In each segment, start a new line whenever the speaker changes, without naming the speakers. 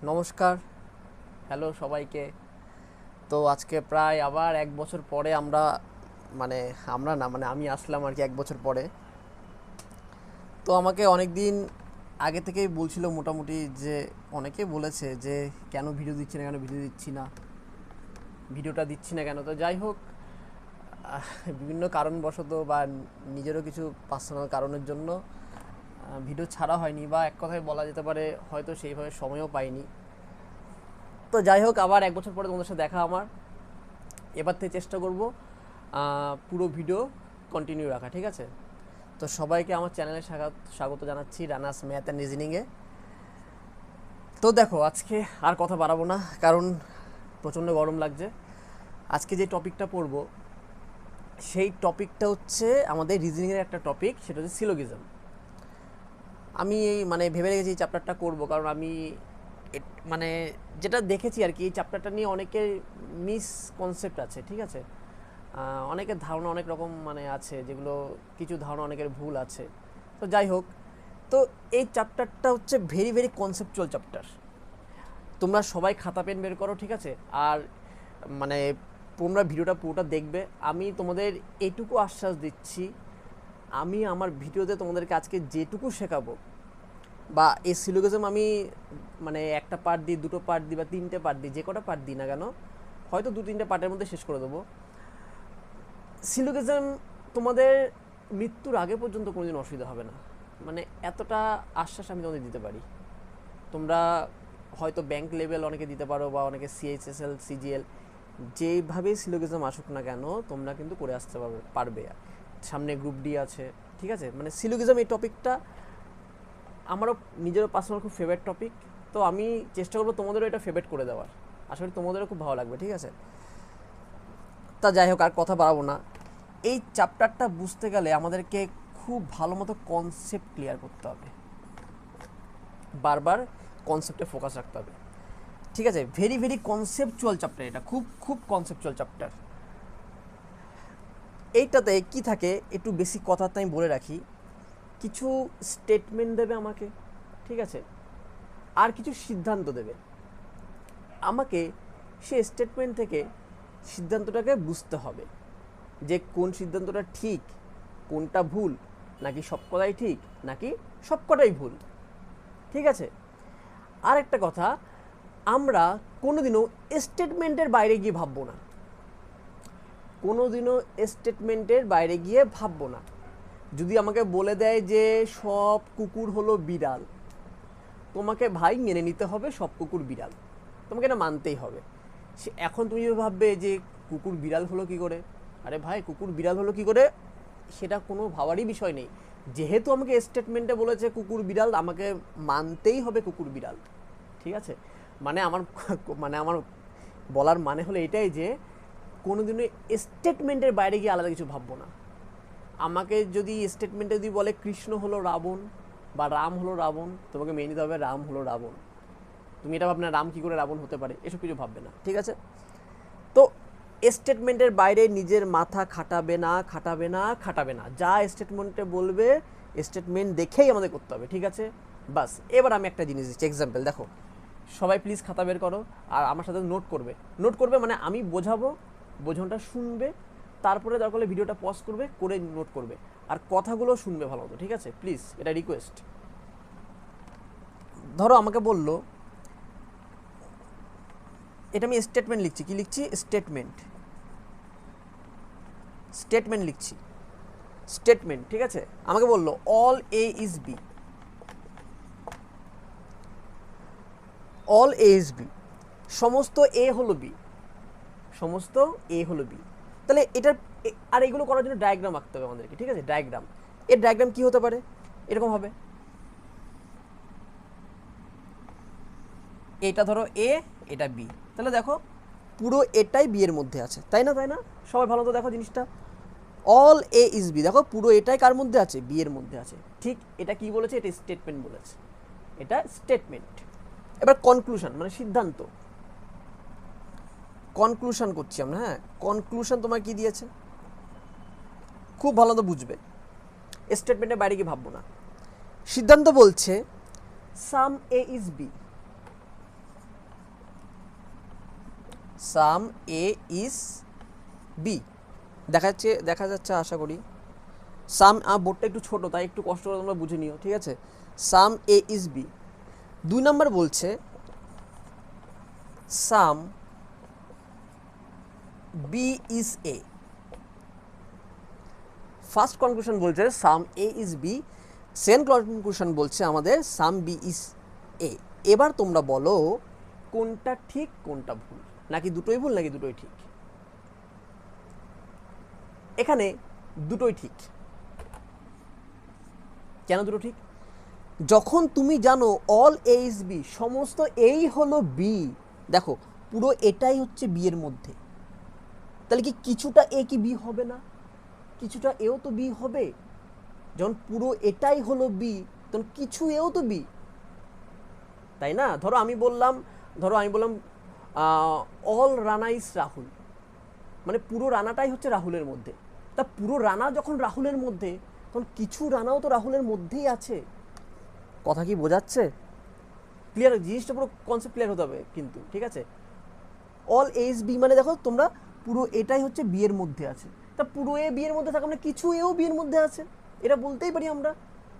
নমস্কার, হ্যালো সবাইকে। তো আজকে প্রায় আবার এক বছর পরে মানে আমরা না মানে আমি আসলাম আর কি এক বছর পরে। তো আমাকে অনেক দিন আগে থেকেই বলছিল মোটামুটি, যে অনেকে বলেছে যে কেন ভিডিও দিচ্ছি না, কেন ভিডিও দিচ্ছি না, ভিডিওটা দিচ্ছি না কেন। তো যাই হোক, বিভিন্ন কারণবশত বা নিজেরও কিছু পার্সোনাল কারণের জন্য ভিডিও ছাড়া হয়নি, বা এক কথায় বলা যেতে পারে হয়তো সেইভাবে সময়ও পাইনি। তো যাই হোক, আবার এক বছর পরে তোমাদের সাথে দেখা আমার। এবার থেকে চেষ্টা করব পুরো ভিডিও কন্টিনিউ রাখা, ঠিক আছে? তো সবাইকে আমার চ্যানেলে স্বাগত জানাচ্ছি, রানাস ম্যাথ অ্যান্ড রিজনিংয়ে। তো দেখো, আজকে আর কথা বাড়াবো না, কারণ প্রচণ্ড গরম লাগছে। আজকে যে টপিকটা পড়ব সেই টপিকটা হচ্ছে আমাদের রিজনিংয়ের একটা টপিক, সেটা হচ্ছে সিলোগিজম। আমি মানে ভেবে রেখেছি এই চ্যাপ্টারটা করবো, কারণ আমি মানে যেটা দেখেছি আর কি, এই চ্যাপ্টারটা নিয়ে অনেকের মিসকনসেপ্ট আছে, ঠিক আছে? অনেকের ধারণা অনেক রকম মানে আছে, যেগুলো কিছু ধারণা অনেকের ভুল আছে। তো যাই হোক, তো এই চ্যাপ্টারটা হচ্ছে ভেরি ভেরি কনসেপচুয়াল চ্যাপ্টার। তোমরা সবাই খাতা পেন বের করো, ঠিক আছে? আর মানে তোমরা ভিডিওটা পুরোটা দেখবে। আমি তোমাদের এইটুকু আশ্বাস দিচ্ছি, আমি আমার ভিডিওতে তোমাদেরকে আজকে যেটুকু শেখাবো, বা এই সিলোগিজম আমি মানে একটা পার্ট দিই, দুটো পার্ট দিই, বা তিনটে পার্ট দিই, যে কটা পার্ট দিই না কেন, হয়তো দু তিনটে পার্টের মধ্যে শেষ করে দেবো। সিলোগিজম তোমাদের মৃত্যুর আগে পর্যন্ত কোনোদিন অসুবিধা হবে না, মানে এতটা আশ্বাস আমি তোমাদের দিতে পারি। তোমরা হয়তো ব্যাংক লেভেল অনেকে দিতে পারো, বা অনেকে সিএইচএসএল, সিজিএল, যেইভাবেই সিলোগিজম আসুক না কেন, তোমরা কিন্তু করে আসতে পারবে। সামনে গ্রুপ ডি আছে, ঠিক আছে? মানে সিলোগিজম এই টপিকটা আমারও নিজেরও পার্সোনাল খুব ফেভারিট টপিক। তো আমি চেষ্টা করবো তোমাদেরও এটা ফেভারিট করে দেওয়ার। আশা করি তোমাদেরও খুব ভালো লাগবে, ঠিক আছে? তা যাই হোক, আর কথা বাড়াবো না। এই চ্যাপ্টারটা বুঝতে গেলে আমাদেরকে খুব ভালো মতো কনসেপ্ট ক্লিয়ার করতে হবে, বারবার কনসেপ্টে ফোকাস রাখতে হবে, ঠিক আছে? ভেরি ভেরি কনসেপচুয়াল চ্যাপ্টার, এটা খুব খুব কনসেপচুয়াল চ্যাপ্টার। এইটাতে কি থাকে, একটু বেশি কথা আমি বলে রাখি। কিছু স্টেটমেন্ট দেবে আমাকে, ঠিক আছে? আর কিছু সিদ্ধান্ত দেবে আমাকে। সে স্টেটমেন্ট থেকে সিদ্ধান্তটাকে বুঝতে হবে, যে কোন সিদ্ধান্তটা ঠিক, কোনটা ভুল, নাকি সবকটাই ঠিক, নাকি সবকটাই ভুল, ঠিক আছে? আর একটা কথা, আমরা কোনোদিনও স্টেটমেন্টের বাইরে গিয়ে ভাববো না, কোনোদিনও স্টেটমেন্টের বাইরে গিয়ে ভাববো না। যদি আমাকে বলে দেয় যে সব কুকুর হলো বিড়াল, তোমাকে ভাই মেনে নিতে হবে সব কুকুর বিড়াল, তোমাকে এটা মানতেই হবে। সে এখন তুমি ভাববে যে কুকুর বিড়াল হলো কি করে, আরে ভাই কুকুর বিড়াল হলো কি করে, সেটা কোনো ভাবারই বিষয় নেই। যেহেতু আমাকে স্টেটমেন্টে বলেছে কুকুর বিড়াল, আমাকে মানতেই হবে কুকুর বিড়াল, ঠিক আছে? মানে আমার মানে আমার বলার মানে হলো এটাই, যে কোনোদিনও স্টেটমেন্টের বাইরে গিয়ে আলাদা কিছু ভাববো না। আমাকে যদি স্টেটমেন্টে যদি বলে কৃষ্ণ হলো রাবণ, বা রাম হলো রাবণ, তোমাকে মেনে নিতে হবে রাম হলো রাবণ। তুমি এটা ভাববে না রাম কী করে রাবণ হতে পারে, এসব কিছু ভাববে না, ঠিক আছে? তো স্টেটমেন্টের বাইরে নিজের মাথা খাটাবে না, খাটাবে না, খাটাবে না। যা স্টেটমেন্টে বলবে স্টেটমেন্ট দেখেই আমাদের করতে হবে, ঠিক আছে? বাস। এবার আমি একটা জিনিস দিচ্ছি এক্সাম্পল, দেখো সবাই প্লিজ খাতা বের করো, আর আমার সাথে নোট করবে। নোট করবে মানে আমি বোঝাবো, বোঝানোটা শুনবে, তারপরে দরকার হলে ভিডিওটা পজ করবে, করে নোট করবে, আর কথাগুলো শুনবে ভালো মতো, ঠিক আছে? প্লিজ, এটা রিকোয়েস্ট। ধরো আমাকে বললো, এটা আমি স্টেটমেন্ট লিখছি, কি লিখছি? স্টেটমেন্ট, স্টেটমেন্ট লিখছি, স্টেটমেন্ট, ঠিক আছে? আমাকে বললো all A is B, all A is B, সমস্ত এ হলো বি, সমস্ত এ হলো বি। তাহলে এটার আর এগুলো করার জন্য ডায়াগ্রাম আঁকতে হবে আমাদেরকে, ঠিক আছে? ডায়াগ্রাম, এর ডায়াগ্রাম কি হতে পারে? এরকম হবে, এটা ধরো এ, এটা বি, তাহলে দেখো পুরো এটাই বি এর মধ্যে আছে, তাই না? তাই না? সবাই ভালো তো দেখো জিনিসটা, অল এ ইজ বি, দেখো পুরো এটাই কার মধ্যে আছে? বি এর মধ্যে আছে, ঠিক? এটা কি বলেছে? এটা স্টেটমেন্ট বলেছে, এটা স্টেটমেন্ট। এবার কনক্লুশন মানে সিদ্ধান্ত, কনক্লুশন করছি আমরা, হ্যাঁ? কনক্লুশন তোমার কি দিয়েছে খুব ভালো তো বুঝবে, স্টেটমেন্টের বাইরে গিয়ে ভাববো না। সিদ্ধান্ত বলছে some A is B, some A is B. দেখা যাচ্ছে আশা করি। সাম বোর্ডটা একটু ছোট, তাই একটু কষ্ট করে তোমরা বুঝে নিও, ঠিক আছে। সাম এ ইজ বি। 2 নাম্বার বলছে sum be is A. First conclusion বলছে some A is B, second conclusion বলছে আমাদের সাম বি ইজ এ। এবার তোমরা বলো কোনটা ঠিক কোনটা ভুল, নাকি দুটোই ভুল নাকি দুটোই ঠিক? এখানে দুটোই ঠিক। কেন দুটো ঠিক? যখন তুমি জানো অল এ ইজ বি, সমস্ত এই হলো বি, দেখো পুরো এটাই হচ্ছে বি এর মধ্যে, তাহলে কি কিছুটা এ কি বি হবে না? কিছুটা এও তো বি হবে। যখন পুরো এটাই হলো বি, তখন কিছু এও তো বি, তাই না? ধরো আমি বললাম অল রানা ইজ রাহুল, মানে পুরো রানাটাই হচ্ছে রাহুলের মধ্যে। তা পুরো রানা যখন রাহুলের মধ্যে, তখন কিছু রানাও তো রাহুলের মধ্যেই আছে। কথা কি বোঝাচ্ছে? ক্লিয়ার? জিনিসটা পুরো কনসেপ্ট ক্লিয়ার হতে হবে কিন্তু, ঠিক আছে। অল এজ বি মানে দেখো তোমরা পুরো এটাই হচ্ছে বি এর মধ্যে আছে, তা পুরো এ বি এর মধ্যে থাকে, মানে কিছু এও বি এর মধ্যে আছে, এটা বলতেই পারি আমরা।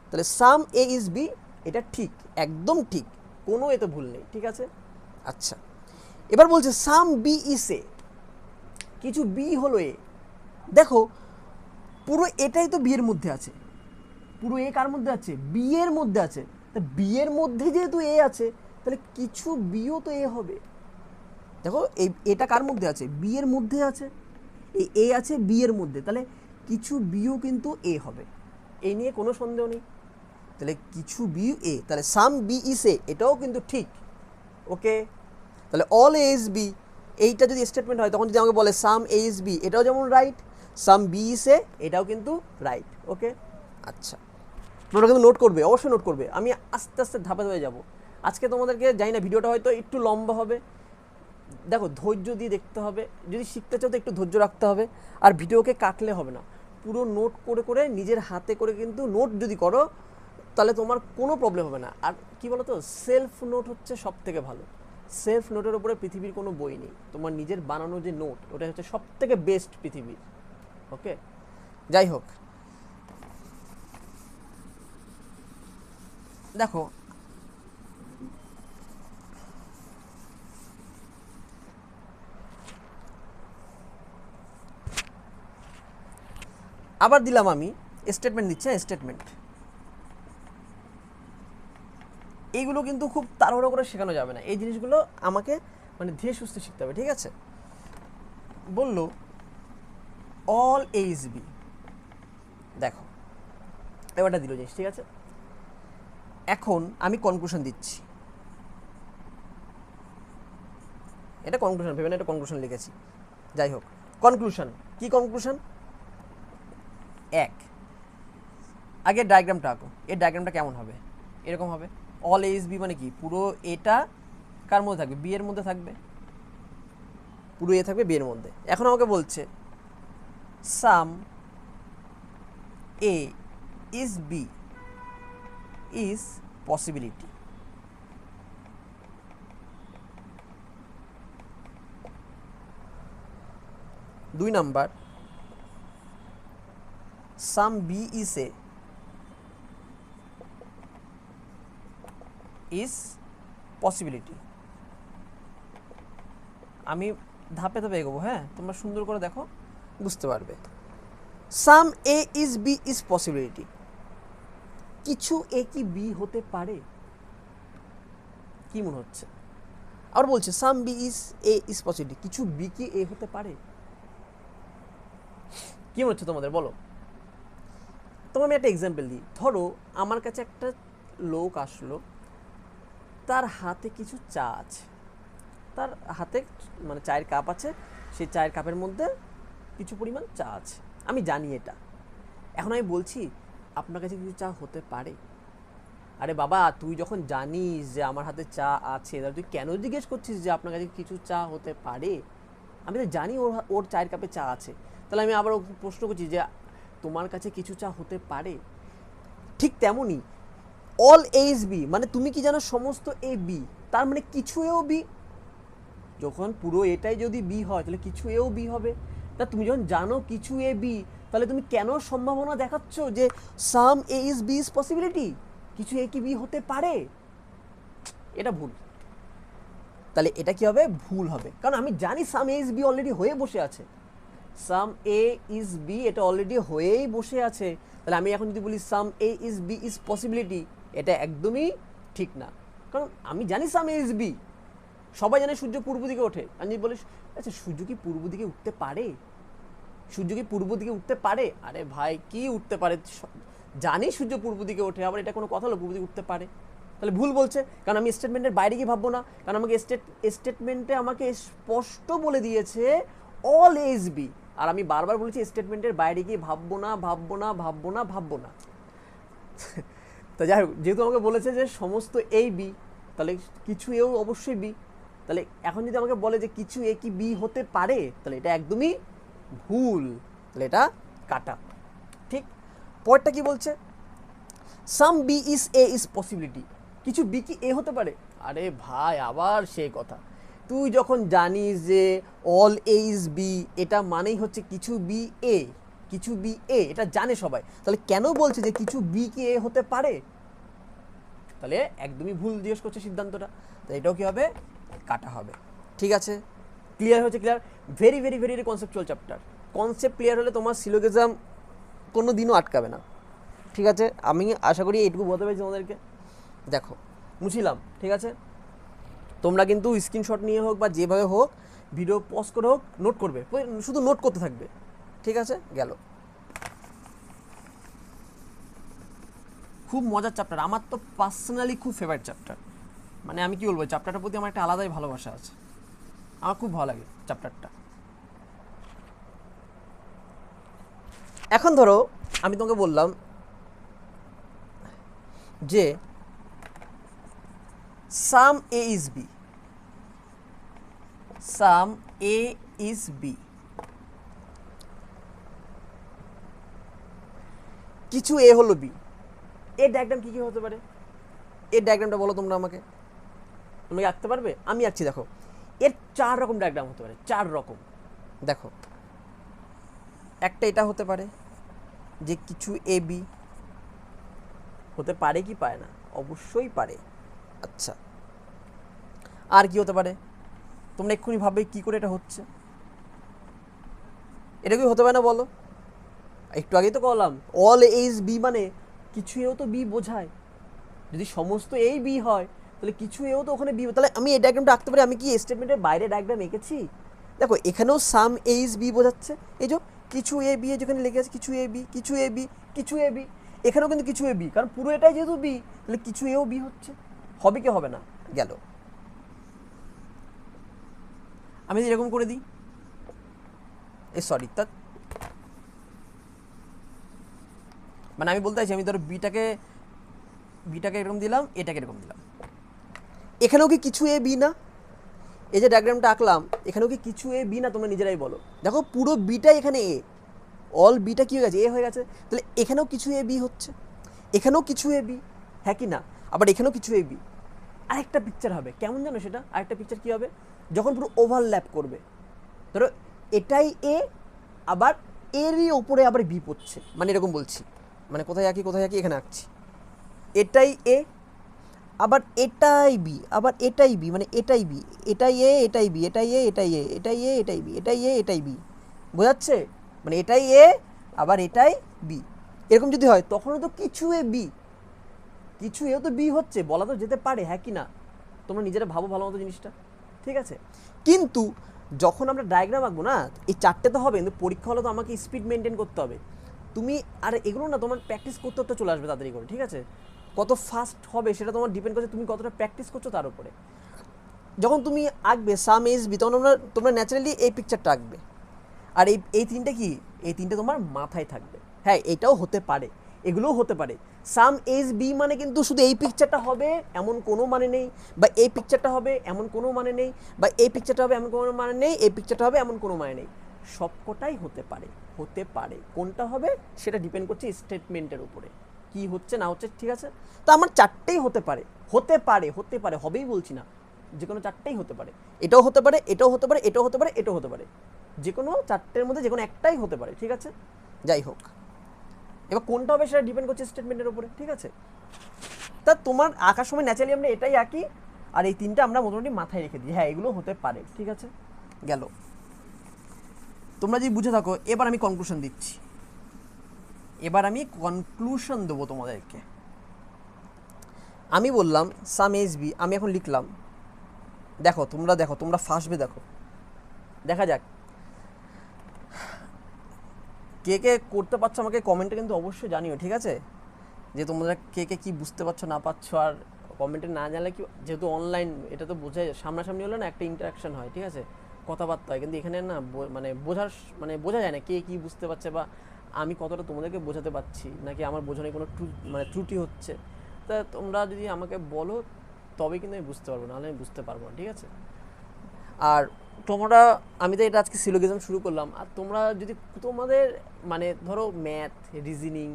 তাহলে সাম এ ইজ বি, এটা ঠিক, একদম ঠিক, কোনো এতে ভুল নেই, ঠিক আছে। আচ্ছা, এবার বলছে সাম বি ইজ এ, কিছু বি হলো এ। দেখো পুরো এটাই তো বি এর মধ্যে আছে, পুরো এ কার মধ্যে আছে? বি এর মধ্যে আছে। তা বি এর মধ্যে যেহেতু এ আছে, তাহলে কিছু বিও তো এ হবে। দেখো এই এটা কার মধ্যে আছে? বি এর মধ্যে আছে, এই এ আছে বি এর মধ্যে, তাহলে কিছু বিও কিন্তু এ হবে, এই নিয়ে কোনো সন্দেহ নেই। তাহলে কিছু বি এ, তাহলে সাম বি ইজ এ, এটাও কিন্তু ঠিক। ওকে, তাহলে অল এ ইজ বি, এইটা যদি স্টেটমেন্ট হয় তখন যদি আমাকে বলে সাম এ ইজ বি, এটাও যেমন রাইট, সাম বি ইজ এ, এটাও কিন্তু রাইট। ওকে, আচ্ছা, তোমরা কিন্তু নোট করবে, অবশ্যই নোট করবে। আমি আস্তে আস্তে ধাপে ধাপে যাবো আজকে তোমাদেরকে। জানি না ভিডিওটা হয়তো একটু লম্বা হবে, দেখো ধৈর্য দিয়ে দেখতে হবে, যদি শিখতে চাও তো একটু ধৈর্য রাখতে হবে, আর ভিডিওকে কাটলে হবে না, পুরো নোট করে করে নিজের হাতে করে কিন্তু নোট যদি করো তাহলে তোমার কোনো প্রবলেম হবে না। আর কি বলো তো, সেলফ নোট হচ্ছে সব থেকে ভালো। সেলফ নোটের উপরে পৃথিবীর কোনো বই নেই, তোমার নিজের বানানো যে নোট ওটা হচ্ছে সব থেকে বেস্ট পৃথিবীর। ওকে, যাই হোক, দেখো আবার দিলাম আমি স্টেটমেন্ট দিচ্ছি, স্টেটমেন্ট। এইগুলো কিন্তু খুব তাড়াহুড়ো করে শেখানো যাবে না, এই জিনিসগুলো আমাকে মানে ধীরে সুস্থে শিখতে হবে, ঠিক আছে। বললো অল এইচ বি, দেখো এবারটা দিল জিনিস, ঠিক আছে। এখন আমি কনক্লুশন দিচ্ছি, এটা কনক্লুশন ভেবে না, এটা কনক্লুশন লিখেছি, যাই হোক। কনক্লুশন কি? কনক্লুশন এক, আগে ডায়াগ্রামটা আঁকো। এর ডায়াগ্রামটা কেমন হবে? এরকম হবে। অল এইচ বি মানে কি? পুরো এটা কার মধ্যে থাকবে? বি এর মধ্যে থাকবে, পুরো এ থাকবে বি এর মধ্যে। এখন আমাকে বলছে some A is B is possibility. দুই number, sum be is A is possibility. আমি ধাপে ধাপে এগোবো, হ্যাঁ, তোমরা সুন্দর করে দেখো, বুঝতে পারবে। সাম A is B is possibility, কিছু এ কি বি হতে পারে? কি মনে হচ্ছে? আর বলছে sum be is A is possibility, কিছু বি কি এ হতে পারে? কি মনে হচ্ছে তোমাদের, বলো। তোমার আমি একটা এক্সাম্পল দিই। ধরো আমার কাছে একটা লোক আসলো, তার হাতে কিছু চা আছে, তার হাতে মানে চায়ের কাপ আছে, সেই চায়ের কাপের মধ্যে কিছু পরিমাণ চা আছে, আমি জানি এটা। এখন আমি বলছি আপনার কাছে কিছু চা হতে পারে? আরে বাবা, তুই যখন জানিস যে আমার হাতে চা আছে, তাহলে তুই কেন জিজ্ঞেস করছিস যে আপনার কাছে কিছু চা হতে পারে? আমি তো জানি ওর চায়ের কাপে চা আছে, তাহলে আমি আবার প্রশ্ন করছি যে তোমার কাছে কিছু চা হতে পারে? ঠিক তেমনই অল এইচ বি মানে তুমি কি জানো সমস্ত এ বি, তার মানে কিছু এও বি, যখন পুরো এটাই যদি বি হয় তাহলে কিছু এও বি হবে। তা তুমি যখন জানো কিছু এ বি, তাহলে তুমি কেন সম্ভাবনা দেখাচ্ছ যে some A is B is possibility, কিছু এ কি বি হতে পারে? এটা ভুল। তাহলে এটা কি হবে? ভুল হবে, কারণ আমি জানি সাম এ ইজ বি অলরেডি হয়ে বসে আছে। সাম এ ইজ বি এটা অলরেডি হয়েই বসে আছে। তাহলে আমি এখন যদি বলি সাম A is B is possibility, এটা একদমই ঠিক না, কারণ আমি জানি সাম এ ইজ বি। সবাই জানে সূর্য পূর্ব দিকে ওঠে, আমি যদি বলিস আচ্ছা সূর্য কি পূর্ব দিকে উঠতে পারে, সূর্য কি পূর্ব দিকে উঠতে পারে? আরে ভাই কি উঠতে পারে, জানি সূর্য পূর্ব দিকে ওঠে, আবার এটা কোনো কথা হলো পূর্ব দিকে উঠতে পারে? তাহলে ভুল বলছে, কারণ আমি স্টেটমেন্টের বাইরে গিয়ে ভাববো না, কারণ আমাকে স্টেটমেন্টে আমাকে স্পষ্ট বলে দিয়েছে অল এজ বি, আর আমি বারবার বলেছি স্টেটমেন্টের বাইরে গিয়ে ভাববো না ভাববো না ভাববো না ভাববো না। তো যাই হোক, যেহেতু আমাকে বলেছে যে সমস্ত এই বি, তাহলে কিছু এও অবশ্যই বি। তাহলে এখন যদি আমাকে বলে যে কিছু এ কি বি হতে পারে, তাহলে এটা একদমই ভুল, তাহলে এটা কাটা। ঠিক, পরেরটা কি বলছে? Sum be is A is possibility, কিছু বি কি এ হতে পারে? আরে ভাই আবার সেই কথা, তুই যখন জানিস যে অল এ ইজ বি, এটা মানেই হচ্ছে কিছু বি এ, কিছু বি এ, এটা জানে সবাই, তাহলে কেন বলছে যে কিছু বি কি এ হতে পারে? তাহলে একদমই ভুল জিজ্ঞেস করছে সিদ্ধান্তটা, তো এটাও কি হবে? কাটা হবে। ঠিক আছে, ক্লিয়ার হচ্ছে? Clear, very very very conceptual chapter. Concept clear হলে তোমার সিলোগিজম কোনো দিনও আটকাবে না। ঠিক আছে, আমি আশা করি এইটুকু বলতে পেরেছি তোমাদেরকে। দেখো মুছিলাম, ঠিক আছে, তোমরা কিন্তু স্ক্রিনশট নিয়ে হোক বা যেভাবে হোক ভিডিও পজ করে হোক নোট করবে, শুধু নোট করতে থাকবে। ঠিক আছে, গেল। খুব মজার চ্যাপ্টার, আমার তো পার্সোনালি খুব ফেভারিট চ্যাপ্টার। মানে আমি কি বলবো, চ্যাপ্টারটার প্রতি আমার একটা আলাদাই ভালোবাসা আছে, আমার খুব ভালো লাগে চ্যাপ্টারটা। এখন ধরো আমি তোমাকে বললাম যে some A is B, some A is B, কিছু এ হলো বি, এর ডায়াগ্রাম কি কি হতে পারে? এর ডায়াগ্রামটা বলো তোমরা আমাকে, তুমি আঁকতে পারবে? আমি আঁকছি, দেখো এর 4 রকম ডায়াগ্রাম হতে পারে, 4 রকম। দেখো একটা এটা হতে পারে যে কিছু এ বি হতে পারে কি পারে না? অবশ্যই পারে। আচ্ছা, আর কি হতে পারে? তোমরা এক্ষুনি ভাববে কি করে এটা হচ্ছে, এটা কি হতে পারে না বলো? একটু আগেই তো বললাম অল এইজ বি মানে কিছু এও তো বি বোঝায়, যদি সমস্ত এই বি হয় তাহলে কিছু এও তো ওখানে বি, তাহলে আমি এই ডায়াগ্রামটা আঁকতে পারি। আমি কি স্টেটমেন্টের বাইরে ডায়াগ্রাম এঁকেছি? দেখো এখানেও সাম এইজ বি বোঝাচ্ছে, এই যে কিছু এ বি যেখানে লেগে আছে কিছু এ বি কিছু এ বি কিছু এ বি, এখানেও কিন্তু কিছু এ বি, কারণ পুরো এটাই যেহেতু বি তাহলে কিছু এও বি হচ্ছে, হবে কি হবে না? গেল। আমি এরকম করে দিই, সরি তা মানে আমি বলতে চাইছি, আমি ধরো বিটাকে এরকম দিলাম, এটাকে এরকম দিলাম, এখানেও কি কিছু এ বি না? এই যে ডায়াগ্রামটা আঁকলাম এখানেও কি কিছু এ বি না? তোমরা নিজেরাই বলো। দেখো পুরো বিটাই এখানে এ, অল বিটা কি হয়ে গেছে? এ হয়ে গেছে, তাহলে এখানেও কিছু এ বি হচ্ছে, এখানেও কিছু এ বি, হ্যাঁ কি না? আবার এখানেও কিছু এ বি। আরেকটা পিকচার হবে কেমন জানো সেটা? আরেকটা পিকচার কি হবে? যখন পুরো ওভারল্যাপ করবে, ধরো এটাই এ, আবার এরই ওপরে আবার বি পড়ছে, মানে এরকম বলছি, মানে কোথায় আঁকি কোথায় আঁকি, এখানে আঁকছি, এটাই এ, আবার এটাই বি, আবার এটাই বি, মানে এটাই বি, এটাই এ এটাই বি, এটাই এ এটাই এ, এটাই এ এটাই বি, এটাই এ এটাই বি, বোঝাচ্ছে? মানে এটাই এ আবার এটাই বি, এরকম যদি হয় তখনও তো কিছু এ বি, কিছু এও তো বি হচ্ছে, বলা তো যেতে পারে, হ্যাঁ কি না? তোমরা নিজেরা ভাবো ভালো মতো জিনিসটা। ঠিক আছে, কিন্তু যখন আমরা ডায়াগ্রাম আঁকবো না, এই 4টে তো হবে, কিন্তু পরীক্ষা হলে তো আমাকে স্পিড মেনটেন করতে হবে। তুমি আর এগুলো না তোমার প্র্যাকটিস করতে করতে চলে আসবে তাড়াতাড়ি করে। ঠিক আছে, কত ফাস্ট হবে সেটা তোমার ডিপেন্ড করছে তুমি কতটা প্র্যাকটিস করছো তার উপরে। যখন তুমি আঁকবে সাম এস বি, তখন তোমরা ন্যাচারালি এই পিকচারটা আঁকবে, আর এই তিনটে কি, এই তিনটে তোমার মাথায় থাকবে। হ্যাঁ এটাও হতে পারে, এগুলোও হতে পারে। সাম এস বি মানে কিন্তু শুধু এই পিকচারটা হবে এমন কোনো মানে নেই, বা এই পিকচারটা হবে এমন কোনো মানে নেই, বা এই পিকচারটা হবে এমন কোনো মানে নেই, এই পিকচারটা হবে এমন কোনো মানে নেই, সবকটাই হতে পারে। হতে পারে কোনটা হবে সেটা ডিপেন্ড করছে স্টেটমেন্টের উপরে, কি হচ্ছে না হচ্ছে। ঠিক আছে, তো আমার 4টেই হতে পারে, হতে পারে, হতে পারে, হবেই বলছি না, যে কোনো চারটেই হতে পারে, এটাও হতে পারে, এটাও হতে পারে, এটাও হতে পারে, এটাও হতে পারে, যে কোনো চারটের মধ্যে যে কোনো একটাই হতে পারে, ঠিক আছে? যাই হোক, এবার কোনটা হবে সেটা ডিপেন্ড করছে স্টেটমেন্টের উপরে, ঠিক আছে? তা তোমার আঁকার সময় ন্যাচারালি আমরা এটাই আঁকি, আর এই তিনটা আমরা মোটামুটি মাথায় রেখে দিই, হ্যাঁ এগুলো হতে পারে, ঠিক আছে? গেল, তোমরা যদি বুঝে থাকো, এবার আমি কনক্লুশন দিচ্ছি, এবার আমি কনক্লুশন দেবো তোমাদেরকে। আমি বললাম সাম এস বি, আমি এখন লিখলাম, দেখো তোমরা ফাঁসবে, দেখো দেখা যাক কে কে করতে পারছো আমাকে কমেন্টে কিন্তু অবশ্যই জানিও, ঠিক আছে? যে তোমরা কে কে কী বুঝতে পারছো না পারছো, আর কমেন্টে না জানলে কি, যেহেতু অনলাইন এটা তো বোঝাই, সামনাসামনি হলে না একটা ইন্টারাকশন হয়, ঠিক আছে, কথাবার্তা হয়, কিন্তু এখানে না মানে বোঝা যায় না কে কী বুঝতে পারছে, বা আমি কতটা তোমাদেরকে বোঝাতে পারছি, নাকি আমার বোঝানোর কোনো মানে ত্রুটি হচ্ছে। তা তোমরা যদি আমাকে বলো তবে কিন্তু আমি বুঝতে পারবো, নাহলে আমি বুঝতে পারবো না, ঠিক আছে? আর তোমরা, আমি তো এটা আজকে সিলোগিজম শুরু করলাম, আর তোমরা যদি তোমাদের মানে ধরো ম্যাথ, রিজনিং,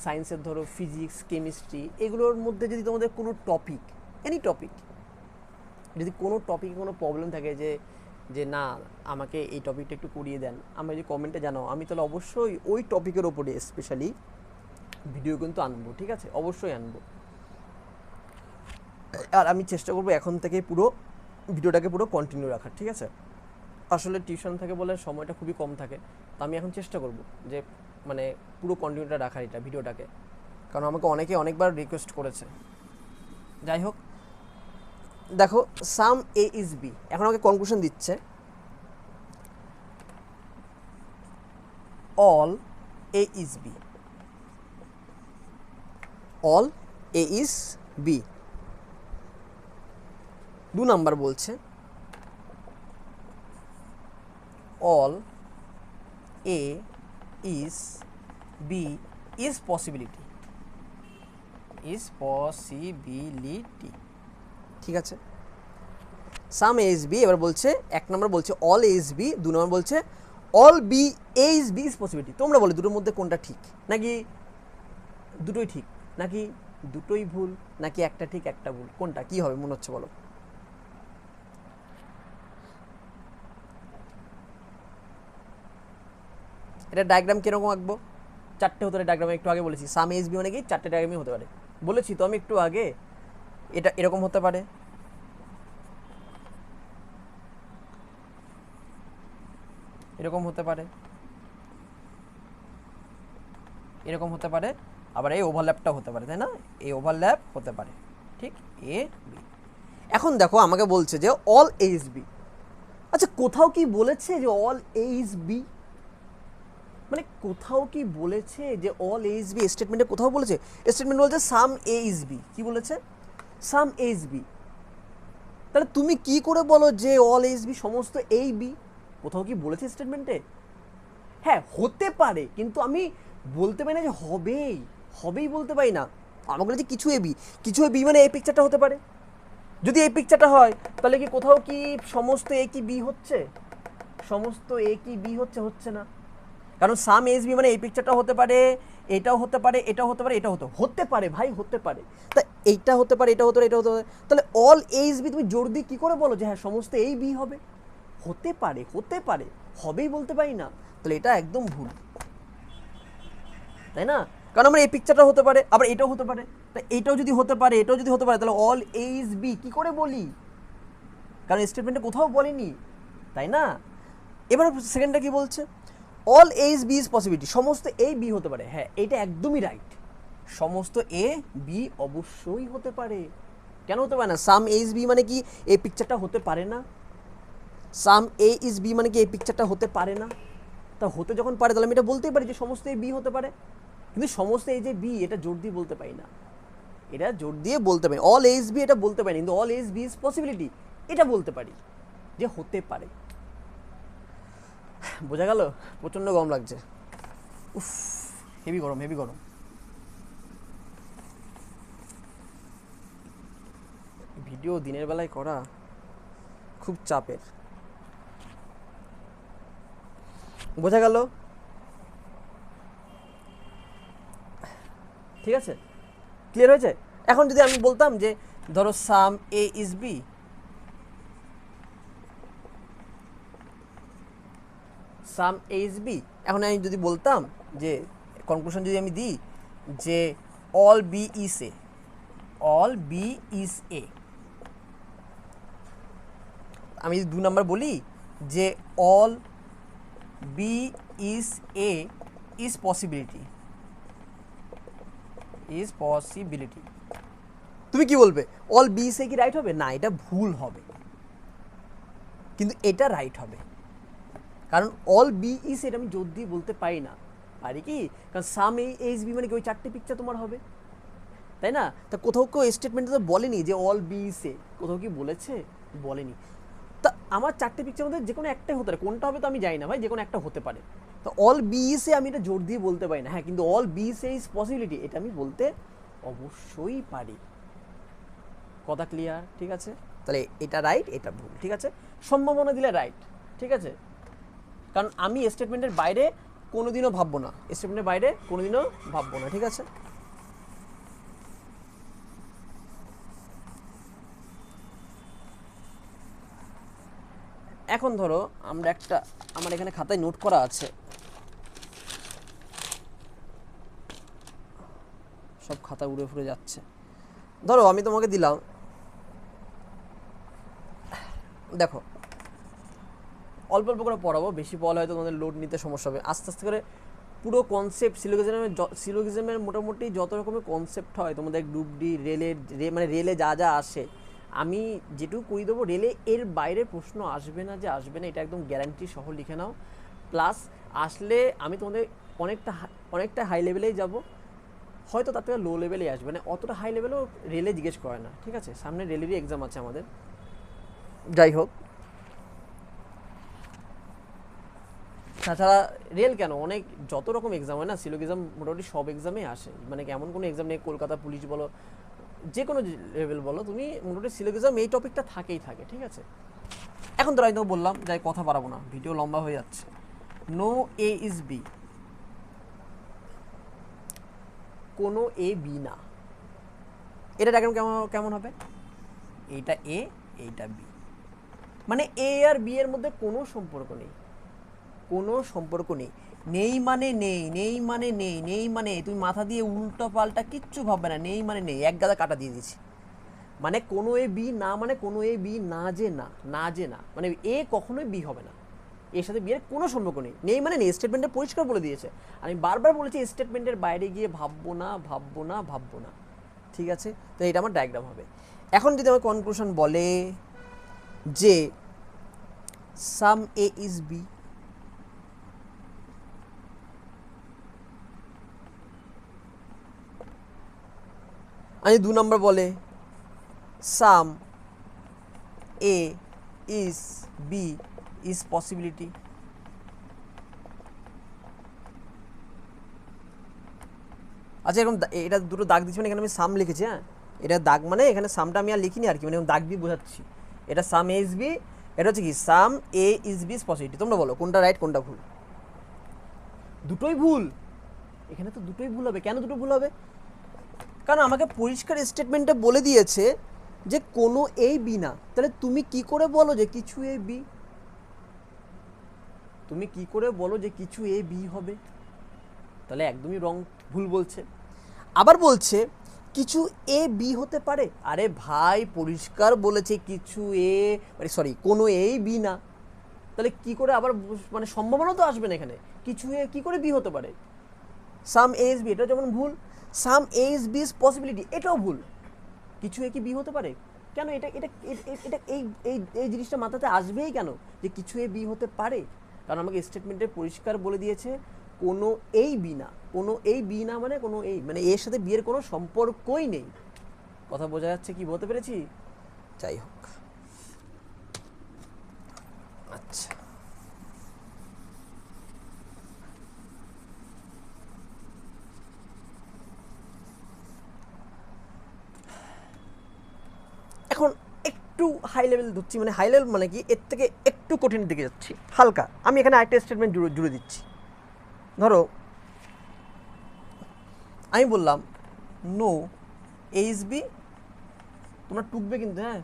সায়েন্সের ধরো ফিজিক্স, কেমিস্ট্রি, এগুলোর মধ্যে যদি তোমাদের কোনো টপিক, এনি টপিক, যদি কোনো টপিকে কোনো প্রবলেম থাকে, যে যে না আমাকে এই টপিকটা একটু করিয়ে দেন, আমি যদি কমেন্টে জানাও, আমি তাহলে অবশ্যই ওই টপিকের ওপরে স্পেশালি ভিডিও কিন্তু আনবো, ঠিক আছে? অবশ্যই আনবো। আর আমি চেষ্টা করবো এখন থেকে পুরো ভিডিওটাকে পুরো কন্টিনিউ রাখার, ঠিক আছে? আসলে টিউশন থাকে বলে সময়টা খুবই কম থাকে, তো আমি এখন চেষ্টা করব যে মানে পুরো কন্টিনিউটা রাখার এটা ভিডিওটাকে, কারণ আমাকে অনেকে অনেকবার রিকোয়েস্ট করেছে। যাই হোক, দেখো সাম এ ইজ বি, এখন আমাকে কনক্লুশন দিচ্ছে all A is B, all A is B. 2 number বলছে all a is b is possibility, is possibility, ঠিক আছে? সাম a is b, এবার বলছে 1 নম্বর বলছে all a is b, 2 নম্বর বলছে all b a is b is possibility। তোমরা বলো দুটোর মধ্যে কোনটা ঠিক, নাকি দুটোই ঠিক, নাকি দুটোই ভুল, নাকি একটা ঠিক একটা ভুল, কোনটা কি হবে মনে হচ্ছে বলো? এটা ডায়াগ্রাম কিরকম আঁকবো? চারটে হতে পারে ডায়াগ্রামে, একটু আগে বলেছি সাম এস বি মানে কি চারটে ডায়াগ্রামই হতে পারে, বলেছি তো আমি একটু আগে। এটা এরকম হতে পারে, এরকম হতে পারে, এরকম হতে পারে, আবার এই ওভারল্যাপটাও হতে পারে, তাই না? এই ওভারল্যাপ হতে পারে, ঠিক? A B. এখন দেখো আমাকে বলছে যে অল এইচ বি, আচ্ছা কোথাও কি বলেছে যে অল এইচ বি, মানে কোথাও কি বলেছে যে অল এইচ বি? স্টেটমেন্টে কোথাও বলেছে? স্টেটমেন্ট বলছে সাম এইচ বি, কি বলেছে? সাম এইচ বি। তাহলে তুমি কি করে বলো যে অল এইচ বি, সমস্ত এই বি? কোথাও কি বলেছে স্টেটমেন্টে? হ্যাঁ হতে পারে, কিন্তু আমি বলতে পারি না যে হবেই, হবেই বলতে পারি না। আমাকে বলেছে কিছু এ বি, কিছু এ বি মানে এই পিকচারটা হতে পারে। যদি এই পিকচারটা হয় তাহলে কি কোথাও কি সমস্ত এ কি বি হচ্ছে? সমস্ত এ কি বি হচ্ছে? হচ্ছে না, কারণ সাম এস বি মানে এই পিকচারটা হতে পারে, এটাও হতে পারে, এটাও হতে পারে, এটাও হতে পারে ভাই, হতে পারে। তা এইটা হতে পারে, এটা হতে পারে, এটা হতে পারে, তাহলে অল এইচ বি তুমি জোর দিয়ে কী করে বলো যে হ্যাঁ সমস্ত এই বি হবে? হতে পারে, হতে পারে, হবেই বলতে পারি না, তাহলে এটা একদম ভুল, তাই না? কারণ আমার এই পিকচারটা হতে পারে, আবার এটাও হতে পারে, তাই এটাও যদি হতে পারে, এটাও যদি হতে পারে, তাহলে অল এইচ বি কী করে বলি? কারণ স্টেটমেন্টে কোথাও বলেনি, তাই না? এবার সেকেন্ডটা কি বলছে? All H B is possibility, সমস্ত এ বি হতে পারে। হ্যাঁ এটা একদমই রাইট, সমস্ত এ বি অবশ্যই হতে পারে। কেন হতে পারে না? সাম এইচ বি মানে কি এই পিকচারটা হতে পারে না? সাম এ ইজ বি মানে কি এই পিকচারটা হতে পারে না? তা হতে যখন পারে তাহলে আমি এটা বলতেই পারি যে সমস্ত এ বি হতে পারে, কিন্তু সমস্ত এই যে বি এটা জোর দিয়ে বলতে পারি না, এটা জোর দিয়ে বলতে পারি। অল এইচ বি এটা বলতে পারি, কিন্তু all H B is possibility এটা বলতে পারি যে হতে পারে। বোঝা গেল? প্রচণ্ড গরম লাগছে, উফ হেভি গরম, হেভি গরম। ভিডিও দিনের বেলায় করা খুব চাপের, বোঝা গেল? ঠিক আছে, ক্লিয়ার হয়েছে? এখন যদি আমি বলতাম যে ধরো some A is B, some H B. এখন আমি যদি বলতাম যে কনক্লুশন যদি আমি দিই যে all B is A, all B is A, আমি যদি 2 নাম্বার বলি যে all B is A is possibility, is possibility, তুমি কি বলবে অল বি ইজ এ কি রাইট হবে? না, এটা ভুল হবে, কিন্তু এটা রাইট হবে। কারণ অল বি ইজ এটা আমি জোর দিয়ে বলতে পারি না, পারি কি? কারণ সাম এইচ বি মানে কি ওই 4টে পিকচার তোমার হবে, তাই না? তা কোথাও কেউ স্টেটমেন্টে তো বলেনি যে অল বি ইজ এ, কোথাও কি বলেছে? বলেনি। তা আমার 4টে পিকচার মধ্যে যে কোনো একটাই হতে পারে, কোনটা হবে তো আমি জানি না ভাই, যে কোনো একটা হতে পারে। তো অল বি ইজ এ আমি এটা জোর দিয়ে বলতে পারি না, হ্যাঁ, কিন্তু all B is A is possibility এটা আমি বলতে অবশ্যই পারি। কথা ক্লিয়ার? ঠিক আছে, তাহলে এটা রাইট, এটা ভুল, ঠিক আছে। সম্ভাবনা দিলে রাইট, ঠিক আছে, কারণ আমি স্টেটমেন্টের বাইরে কোনোদিনও ভাববো না, স্টেটমেন্টের বাইরে কোনোদিনও ভাববো না, ঠিক আছে। এখন ধরো আমরা একটা, আমার এখানে খাতায় নোট করা আছে, সব খাতা উড়ে ফুরে যাচ্ছে। ধরো আমি তোমাকে দিলাম, দেখো অল্প অল্প করে পড়াবো, বেশি পড়ালে হয়তো তোমাদের লোড নিতে সমস্যা হবে। আস্তে আস্তে করে পুরো কনসেপ্ট সিলোগিজমের মোটামুটি যত রকমের কনসেপ্ট হয় তোমাদের গ্রুপ ডি রেলের, মানে রেলে যা যা আসে আমি যেটুকু করিয়ে দেবো, রেলে এর বাইরে প্রশ্ন আসবে না, যে আসবে না এটা একদম গ্যারান্টি সহ লিখে নাও। প্লাস আসলে আমি তোমাদের অনেকটা হাই লেভেলেই যাব, হয়তো তার থেকে লো লেভেলেই আসবে না, অতটা হাই লেভেলেও রেলে জিজ্ঞেস করে না, ঠিক আছে। সামনে রেলেরই এক্সাম আছে আমাদের, যাই হোক। তাছাড়া রেল কেন, অনেক যত রকম এক্সাম হয় না, সিলোগিজম মোটামুটি সব এক্সামে আসে, মানে এমন কোনো এক্সাম নেই, কলকাতা পুলিশ বলো, যে কোনো লেভেল বলো তুমি, মোটামুটি সিলোগিজম এই টপিকটা থাকেই থাকে, ঠিক আছে। এখন তো আমি তো বললাম যাই, কথা বাড়াবো না, ভিডিও লম্বা হয়ে যাচ্ছে। নো এ ইজ বি, কোনো এ বি না, এটা ডায়াগ্রাম কেমন কেমন হবে? এইটা এ, এইটা বি, মানে এ আর বি এর মধ্যে কোনো সম্পর্ক নেই, কোনো সম্পর্ক নেই। নেই মানে নেই, নেই মানে নেই, নেই মানে তুমি মাথা দিয়ে উল্টো পাল্টা কিচ্ছু ভাববে না, নেই মানে নেই, এক গাদা কাটা দিয়ে দিচ্ছি। মানে কোনো এ বি না, মানে কোনো এ বি না যে না, না যে না, মানে এ কখনোই বি হবে না, এর সাথে বি এর কোনো সম্পর্ক নেই। নেই মানে নেই, স্টেটমেন্টে পরিষ্কার বলে দিয়েছে। আমি বারবার বলেছি স্টেটমেন্টের বাইরে গিয়ে ভাববো না, ভাববো না, ভাববো না, ঠিক আছে। তো এটা আমার ডায়াগ্রাম হবে। এখন যদি আমার কনক্লুশন বলে যে সাম এ ইজ বি, আমি 2 নম্বর বলে সাম A is B is possibility, আচ্ছা এরকম এটা দুটো দাগ দিচ্ছি, মানে এখানে আমি সাম লিখেছি, হ্যাঁ এটা দাগ, মানে এখানে সামটা আমি আর লিখিনি আর কি, মানে দাগ দিয়ে বোঝাচ্ছি। এটা সাম এ ইজ বি, এটা হচ্ছে কি সাম A is B is possibility. তোমরা বলো কোনটা রাইট কোনটা ভুল? দুটোই ভুল, এখানে তো দুটোই ভুল হবে। কেন দুটো ভুল হবে? কারণ আমাকে পরিষ্কার স্টেটমেন্টে বলে দিয়েছে যে কোনো এ বি না, তাহলে তুমি কি করে বলো যে কিছু এ বি? তুমি কি করে বলো যে কিছু এ বি হবে? তাহলে একদমই রং, ভুল বলছে। আবার বলছে কিছু এ বি হতে পারে, আরে ভাই পরিষ্কার বলেছে কিছু এ, মানে সরি কোনো এ বি না, তাহলে কি করে আবার, মানে সম্ভাবনা তো আসবে না এখানে, কিছু এ কি করে বি হতে পারে? সাম এ ইজ বি, এটা যেমন ভুল। সাম A is B is possibility, এটাও ভুল। কিছু এ কি বি হতে পারে? কেন এটা এটা এটা এই এই এই জিনিসটা মাথাতে আসবেই কেন যে কিছু এ বি হতে পারে? কারণ আমাকে স্টেটমেন্টে পরিষ্কার বলে দিয়েছে কোনো এই বি না, কোনো এই বি না, মানে কোনো এই, মানে এর সাথে বিয়ের কোনো সম্পর্কই নেই। কথা বোঝা যাচ্ছে কি বলতে পেরেছি? যাই হোক, আচ্ছা এখন একটু হাই লেভেল ধরছি, মানে হাই লেভেল মানে কি এর থেকে একটু কঠিন দিকে যাচ্ছি হালকা। আমি এখানে আরেকটা স্টেটমেন্ট জুড়ে দিচ্ছি। ধরো আমি বললাম নো এ ইজ বি, তোমরা টুকবে কিন্তু, হ্যাঁ,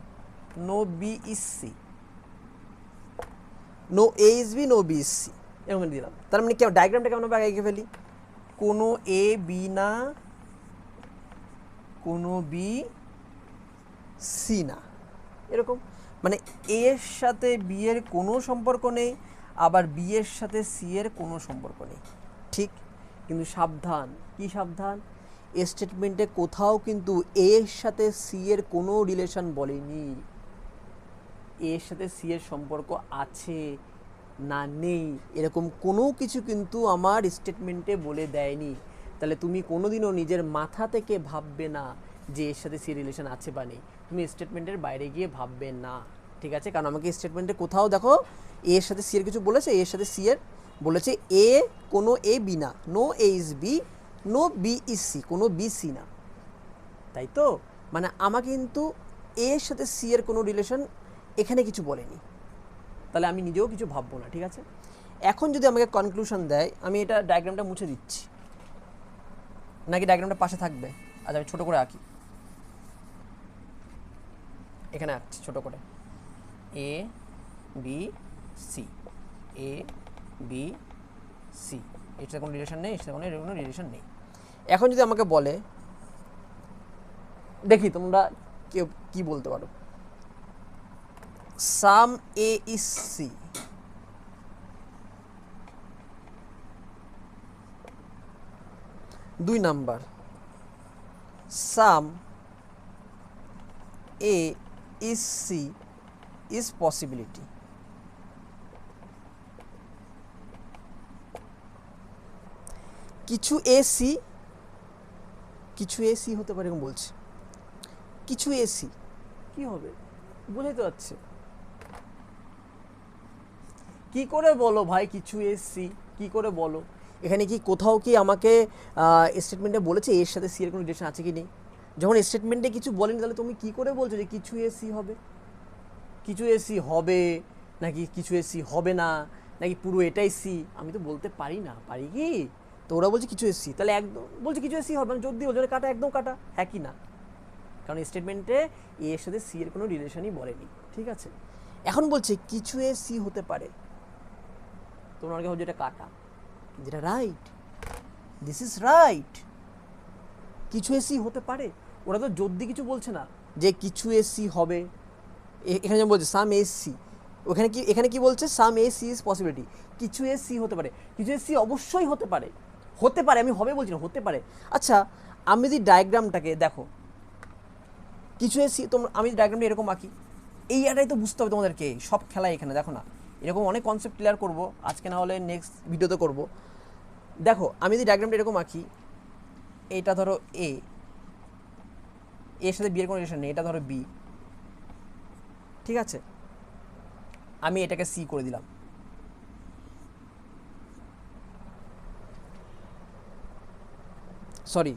no B is C, no A is B, no B is C, এরকম দিলাম, তার মানে কি ডায়াগ্রামটা কেমন ভাবে এঁকে ফেলি, কোনো এ বি না, কোনো বি সি না, এরকম। মানে এ এর সাথে বি এর কোনো সম্পর্ক নেই, আবার বি এর সাথে সি এর কোনো সম্পর্ক নেই, ঠিক। কিন্তু সাবধান, কি সাবধান, স্টেটমেন্টে কোথাও কিন্তু এ এর সাথে সি এর কোনো রিলেশন বলেনি, এ এর সাথে সি এর সম্পর্ক আছে না নেই এরকম কোনো কিছু কিন্তু আমার স্টেটমেন্টে বলে দেয়নি। তাহলে তুমি কোনোদিনও নিজের মাথা থেকে ভাববে না যে এর সাথে সি রিলেশন আছে বা নেই, তুমি স্টেটমেন্টের বাইরে গিয়ে ভাববে না, ঠিক আছে। কারণ আমাকে স্টেটমেন্টে কোথাও দেখো এ এর সাথে সি এর কিছু বলেছে, এ এর সাথে সি এর বলেছে এ কোনো এ বি না, no A is B, no B is C, কোনো বি সি না, তাই তো। মানে আমাকে কিন্তু এ এর সাথে সি এর কোনো রিলেশন এখানে কিছু বলেনি, তাহলে আমি নিজেও কিছু ভাববো না, ঠিক আছে। এখন যদি আমাকে কনক্লুশন দেয়, আমি এটা ডায়াগ্রামটা মুছে দিচ্ছি, নাকি ডায়াগ্রামটা পাশে থাকবে? আচ্ছা আমি ছোটো করে আঁকি, এখানে আঁকছি ছোটো করে, A B C, A B C, এর সাথে কোনো রিলেশন নেই, এর সাথে কোনো রিলেশন নেই। এখন যদি আমাকে বলে, দেখি তোমরা কেউ কি বলতে পারো, সাম এ ইজ সি, দুই number, some A is C is possibility. কিছু এ সি, কিছু এ সি হতে পারে এরকম বলছে, কিছু এ সি কি হবে বুঝাই তো যাচ্ছে, কি করে বলো ভাই কিছু এ সি, কি করে বলো, এখানে কি কোথাও কি আমাকে স্টেটমেন্টে বলেছে এর সাথে সি এর কোনো রিলেশন আছে কি নেই? যখন স্টেটমেন্টে কিছু বলেনি তাহলে তুমি কি করে বলছো যে কিছু এ সি হবে, কিছু এ সি হবে নাকি কিছু এ সি হবে না, নাকি পুরো এটাই সি, আমি তো বলতে পারি না, পারি কি? তো ওরা বলছে কিছু এ সি, তাহলে একদম বলছে কিছু এ সি হবে, মানে জোর দিয়ে বলছে কাটা, একদম কাটা, হ্যাঁ কি না? কারণ স্টেটমেন্টে এ এর সাথে সি এর কোনো রিলেশনই বলেনি, ঠিক আছে। এখন বলছে কিছু এ সি হতে পারে, তোমার আগে হচ্ছে এটা কাটা, যেটা রাইট, দিস ইজ রাইট, কিছু এসি হতে পারে। ওরা তো জোর দিয়ে কিছু বলছে না যে কিছু এসি হবে, এখানে যেমন বলছে সাম এসি, ওখানে কি, এখানে কি বলছে সাম এসি ইজ পসিবিলিটি, কিছু এসি হতে পারে, কিছু এসি অবশ্যই হতে পারে, হতে পারে, আমি হবে বলছি না, হতে পারে। আচ্ছা আমি যদি ডায়াগ্রামটাকে দেখো, কিছু এসি, তোমরা আমি ডায়াগ্রামটা এরকম আঁকি, এই এটাই তো বুঝতে হবে তোমাদেরকে, সব খেলায় এখানে দেখো না, এরকম অনেক কনসেপ্ট ক্লিয়ার করবো আজকে, না হলে নেক্সট ভিডিওতে করবো। দেখো আমি যদি ডায়াগ্রামটা এরকম আঁকি, এইটা ধরো এ, এর সাথে বি এর কোনো রিলেশন নেই, এটা ধরো বি, ঠিক আছে, আমি এটাকে সি করে দিলাম, সরি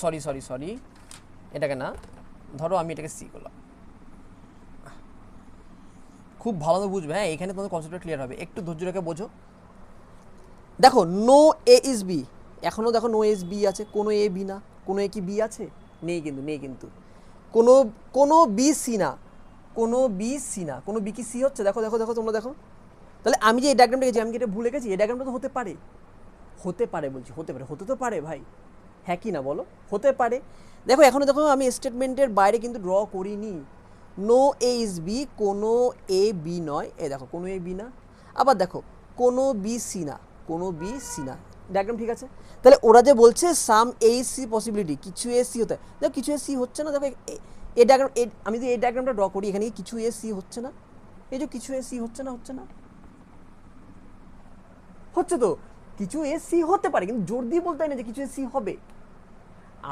সরি সরি সরি এটাকে না, ধরো আমি এটাকে সি করলাম, খুব ভালো তো বুঝবে, হ্যাঁ এখানে তোমাদের কনসেপ্টটা ক্লিয়ার হবে, একটু ধৈর্য রেখে বোঝো। দেখো নো এ ইজ বি, এখনও দেখো নো এস বি আছে, কোনো এ বি না, কোনো এ কি বি আছে, নেই কিন্তু, নেই কিন্তু, কোনো কোনো বি সি না, কোনো বি সি না, কোনো বি কি সি হচ্ছে, দেখো দেখো দেখো তোমরা দেখো। তাহলে আমি যে এই ডায়াগ্রামটা গেছি, আমি কি এটা ভুলে গেছি, এই ডায়াগ্রামটা তো হতে পারে, হতে পারে বলছি, হতে পারে, হতে তো পারে ভাই, হ্যাঁ কি না বলো, হতে পারে। দেখো এখনও দেখো আমি স্টেটমেন্টের বাইরে কিন্তু ড্র করিনি, নো এ ইজ বি, কোনো এ বি নয়, এ দেখো কোনো এ বি না, আবার দেখো কোনো বি সি না, কোনো বি সি না, ডায়াগ্রাম ঠিক আছে। তাহলে ওরা যে বলছে সাম এ সি পসিবিলিটি, কিছু এ সি হতে, দেখো কিছু এ সি হচ্ছে না, দেখো এই ডায়াগ্রাম, আমি যদি এই ডায়াগ্রামটা ড্র করি, এখানে কিছু এ সি হচ্ছে না, এই যে কিছু এ সি হচ্ছে না, হচ্ছে না, হচ্ছে তো, কিছু এ সি হতে পারে, কিন্তু জোর দিয়ে বলতে হয় না যে কিছু এ সি হবে।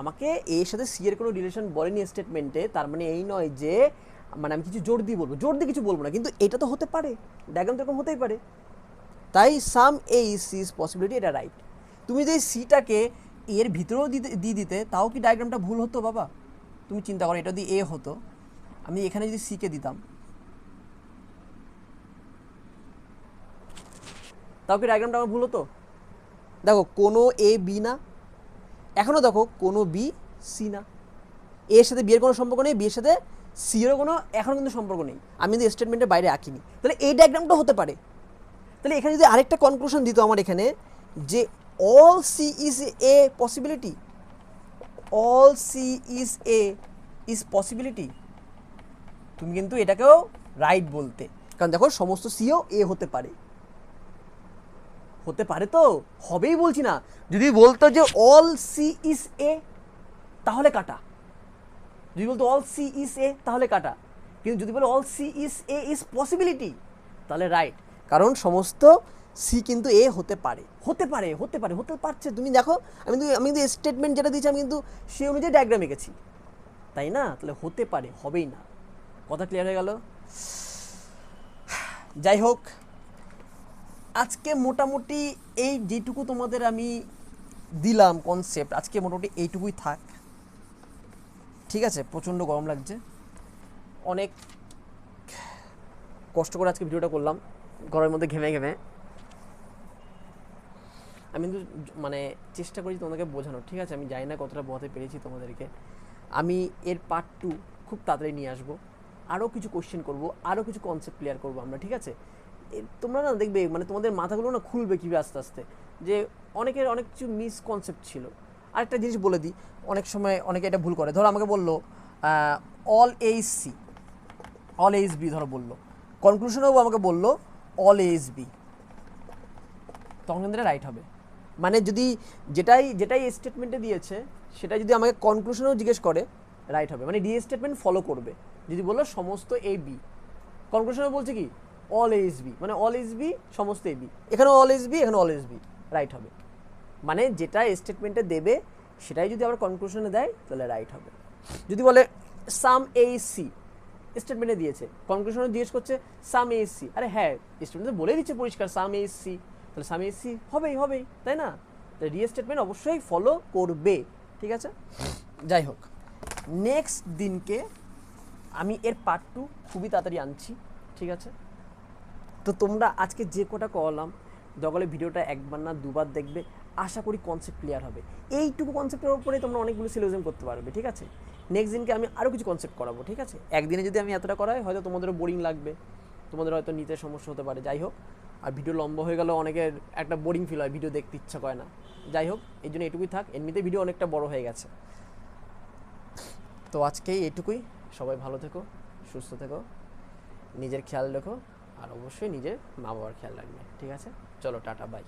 আমাকে এর সাথে সি এর কোনো রিলেশন বলেনি স্টেটমেন্টে, তার মানে এই নয় যে মানে আমি কিছু জোর দিয়ে বলবো, জোর দিয়ে কিছু বলবো না, কিন্তু এটা তো হতে পারে, ডায়াগ্রাম তো এরকম হতেই পারে, তাই সাম এ সি ইজ পসিবিলিটি, এটা রাইট। তুমি যদি সিটাকে এর ভিতরেও দিয়ে দিতে, তাও কি ডায়াগ্রামটা ভুল হতো বাবা? তুমি চিন্তা করো, এটা যদি এ হতো, আমি এখানে যদি সিকে দিতাম, তাও কি ডায়াগ্রামটা আমার ভুল হতো? দেখো কোনো এ বি না, এখনও দেখো কোনো বি সি না, এর সাথে বিয়ের কোনো সম্পর্ক নেই, বিয়ের সাথে সিরও কোনো এখন কিন্তু সম্পর্ক নেই, আমি কিন্তু স্টেটমেন্টের বাইরে আঁকিনি, তাহলে এই ডায়াগ্রামটা হতে পারে। তাহলে এখানে যদি আরেকটা কনক্লুশন দিত আমার এখানে যে all C is A possibility, all C is A is possibility, তুমি কিন্তু এটাকেও রাইট বলতে, কারণ দেখো সমস্ত সিও এ হতে পারে, হতে পারে তো হবেই বলছি না। যদি বলতো যে অল সি ইজ এ তাহলে কাটা, যদি বলতো অল সি ইজ এ তাহলে কাটা, কিন্তু যদি বলো all C is A is possibility তাহলে রাইট, কারণ সমস্ত সি কিন্তু এ হতে পারে, হতে পারে, হতে পারে, হতে পারছে। তুমি দেখো আমি কিন্তু স্টেটমেন্ট যেটা দিয়েছি আমি কিন্তু সেই অনুযায়ী ডায়াগ্রাম এঁকেছি, তাই না? তাহলে হতে পারে, হবেই না। কথা ক্লিয়ার হয়ে গেল? যাই হোক, আজকে মোটামুটি এই যেটুকু তোমাদের আমি দিলাম কনসেপ্ট, আজকে মোটামুটি এইটুকুই থাক, ঠিক আছে? প্রচণ্ড গরম লাগছে, অনেক কষ্ট করে আজকে ভিডিওটা করলাম ঘরের মধ্যে ঘেমে ঘেমে। আমি কিন্তু মানে চেষ্টা করি তোমাদেরকে বোঝানোর, ঠিক আছে? আমি জানি না কতটা বোঝাতে পেরেছি তোমাদেরকে। আমি এর পার্ট 2 খুব তাড়াতাড়ি নিয়ে আসবো, আরও কিছু কোশ্চেন করব, আরও কিছু কনসেপ্ট ক্লিয়ার করবো আমরা, ঠিক আছে? তোমরা না দেখবে মানে তোমাদের মাথাগুলো না খুলবে কীভাবে আস্তে আস্তে, যে অনেকের অনেক কিছু মিসকনসেপ্ট ছিল। আরেকটা জিনিস বলে দিই, অনেক সময় অনেকে এটা ভুল করে, ধরো আমাকে বললো all H C, all H B, ধরো বললো কনক্লুশনেও আমাকে বললো অল এইচ বি, তখন কিন্তু এটা রাইট হবে। মানে যদি যেটাই স্টেটমেন্টে দিয়েছে সেটা যদি আমাকে কনক্লুশনেও জিজ্ঞেস করে রাইট হবে, মানে ডি স্টেটমেন্ট ফলো করবে। যদি বললো সমস্ত এ বি, কনক্লুশনে বলছে কি অল এইচ বি, মানে অল এইচ বি সমস্ত এ বি, এখানে অল এইচ বি, এখানে অল এইচ বি, রাইট হবে। মানে যেটা স্টেটমেন্টে দেবে সেটাই যদি আবার কনক্লুশনে দেয় তাহলে রাইট হবে। যদি বলে সাম এইচ সি, স্টেটমেন্টে দিয়েছে, কনক্লুশনে জিজ্ঞেস করছে সাম এইচ সি, আরে হ্যাঁ স্টেটমেন্টে বলে দিচ্ছে পরিষ্কার সাম এইচ সি, তাহলে সাম এইচ সি হবেই, তাই না? তাহলে রি স্টেটমেন্ট অবশ্যই ফলো করবে, ঠিক আছে? যাই হোক, নেক্সট দিনকে আমি এর পার্ট 2 খুবই তাড়াতাড়ি আনছি, ঠিক আছে? তো তোমরা আজকে যে কটা করলাম দরকারে ভিডিওটা একবার না দুবার দেখবে, আশা করি কনসেপ্ট ক্লিয়ার হবে। এইটুকু কনসেপ্টের উপরে তোমরা অনেকগুলো সিলেকশন করতে পারবে, ঠিক আছে? নেক্সট দিনকে আমি আরও কিছু কনসেপ্ট করাবো, ঠিক আছে? একদিনে যদি আমি এতটা করাই হয়তো তোমাদেরও বোরিং লাগবে, তোমাদের হয়তো নিতে সমস্যা হতে পারে। যাই হোক, আর ভিডিও লম্বা হয়ে গেল অনেকের একটা বোরিং ফিল হয়, ভিডিও দেখতে ইচ্ছা করে না। যাই হোক, এই জন্য এটুকুই থাক, এমনিতে ভিডিও অনেকটা বড় হয়ে গেছে। তো আজকেই এটুকুই, সবাই ভালো থেকো, সুস্থ থেকো, নিজের খেয়াল রেখো, আর অবশ্যই নিজের মা বাবার খেয়াল রাখবে, ঠিক আছে? চলো টাটা, বাই।